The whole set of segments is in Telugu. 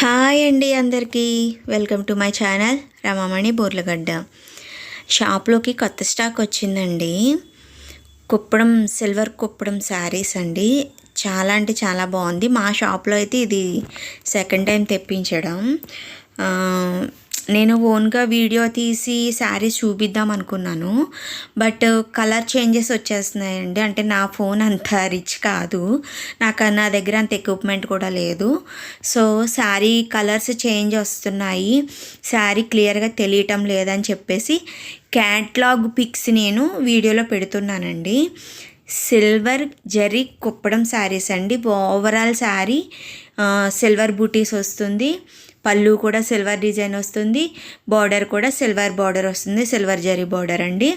హాయ్ అండి అందరికీ welcome to my channel Ramamani Borlagadda. షాప్లోకి కొత్త స్టాక్ వచ్చిందండి. కుప్పడం సిల్వర్ కుప్పడం శారీస్ అండి. చాలా అంటే చాలా బాగుంది. మా షాప్లో అయితే ఇది సెకండ్ టైం తెప్పించడం. నేను ఓన్గా వీడియో తీసి శారీస్ చూపిద్దాం అనుకున్నాను, బట్ కలర్ చేంజెస్ వచ్చేస్తున్నాయండి. అంటే నా ఫోన్ అంత రిచ్ కాదు, నా దగ్గర అంత ఎక్విప్మెంట్ కూడా లేదు. సో శారీ కలర్స్ చేంజ్ వస్తున్నాయి, శారీ క్లియర్గా తెలియటం లేదని చెప్పేసి క్యాట్లాగ్ పిక్స్ నేను వీడియోలో పెడుతున్నానండి. సిల్వర్ జరీ కుప్పడం శారీస్ అండి. ఓవరాల్ శారీ సిల్వర్ బూటీస్ వస్తుంది, పళ్ళు కూడా సిల్వర్ డిజైన్ వస్తుంది, బార్డర్ కూడా సిల్వర్ బార్డర్ వస్తుంది, సిల్వర్ జరీ బార్డర్ అండి.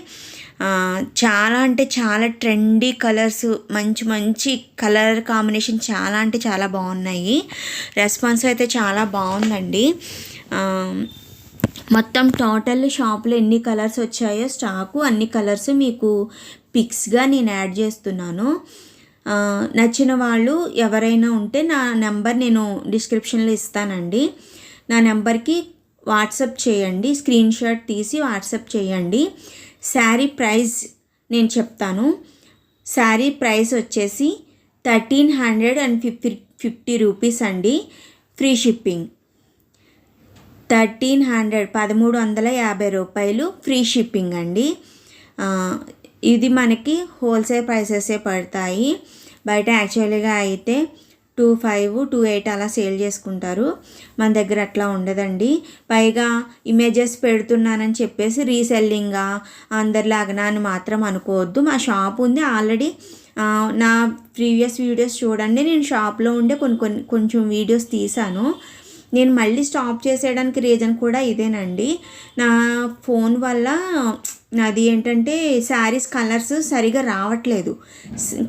చాలా అంటే చాలా ట్రెండీ కలర్స్, మంచి మంచి కలర్ కాంబినేషన్ చాలా అంటే చాలా బాగున్నాయి. రెస్పాన్స్ అయితే చాలా బాగుందండి. మొత్తం టోటల్ షాప్లో ఎన్ని కలర్స్ వచ్చాయో స్టాకు అన్ని కలర్స్ మీకు పిక్స్గా నేను యాడ్ చేస్తున్నాను. నచ్చిన వాళ్ళు ఎవరైనా ఉంటే నా నెంబర్ నేను డిస్క్రిప్షన్లో ఇస్తానండి. నా నెంబర్కి వాట్సాప్ చేయండి, స్క్రీన్ షాట్ తీసి వాట్సాప్ చేయండి. శారీ ప్రైస్ నేను చెప్తాను. శారీ ప్రైస్ వచ్చేసి 1350 రూపీస్ అండి. ఫ్రీ షిప్పింగ్ 1350 రూపాయలు ఫ్రీ షిప్పింగ్ అండి. ఇది మనకి హోల్సేల్ ప్రైసెసే పడతాయి. బయట యాక్చువల్గా అయితే 25, 28 అలా సేల్ చేసుకుంటారు. మన దగ్గర అట్లా ఉండదండి. పైగా ఇమేజెస్ పెడుతున్నానని చెప్పేసి రీసెల్లింగ్గా అందరిలాగా అని మాత్రం అనుకోవద్దు. మా షాప్ ఉంది ఆల్రెడీ. నా ప్రీవియస్ వీడియోస్ చూడండి, నేను షాప్లో ఉండే కొంచెం వీడియోస్ తీసాను. నేను మళ్ళీ స్టాప్ చేసేయడానికి రీజన్ కూడా ఇదేనండి. నా ఫోన్ వల్ల నాది ఏంటంటే శారీస్ కలర్స్ సరిగా రావట్లేదు,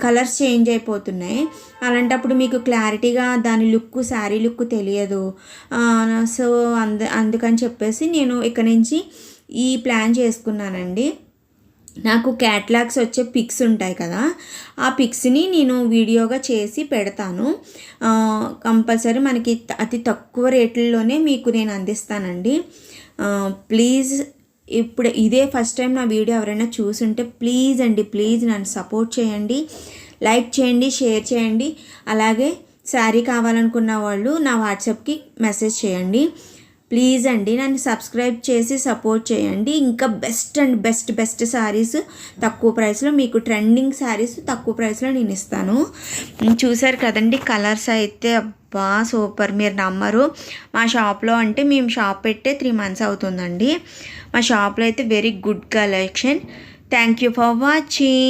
కలర్స్ చేంజ్ అయిపోతున్నాయి. అలాంటప్పుడు మీకు క్లారిటీగా దాని లుక్, శారీ లుక్ తెలియదు. సో అందుకని చెప్పేసి నేను ఇక్కడి నుంచి ఈ ప్లాన్ చేసుకున్నానండి. నాకు క్యాటలాగ్స్ వచ్చే పిక్స్ ఉంటాయి కదా, ఆ పిక్స్ని నేను వీడియోగా చేసి పెడతాను. కంపల్సరీ మనకి అతి తక్కువ రేట్లలోనే మీకు నేను అందిస్తానండి. ప్లీజ్, ఇప్పుడు ఇదే ఫస్ట్ టైం నా వీడియో ఎవరైనా చూసుంటే ప్లీజ్ అండి, ప్లీజ్ నన్ను సపోర్ట్ చేయండి, లైక్ చేయండి, షేర్ చేయండి. అలాగే శారీ కావాలనుకున్న వాళ్ళు నా వాట్సాప్కి మెసేజ్ చేయండి. ప్లీజ్ అండి, నన్ను సబ్స్క్రైబ్ చేసి సపోర్ట్ చేయండి. ఇంకా బెస్ట్ అండ్ బెస్ట్ శారీస్ తక్కువ ప్రైస్లో, మీకు ట్రెండింగ్ శారీస్ తక్కువ ప్రైస్లో నేను ఇస్తాను. చూసారు కదండి, కలర్స్ అయితే అబ్బా సూపర్, మీరు నమ్మరు. మా షాప్లో అంటే మేము షాప్ పెట్టే 3 months అవుతుందండి. మా షాప్లో అయితే very good collection. Thank you for watching.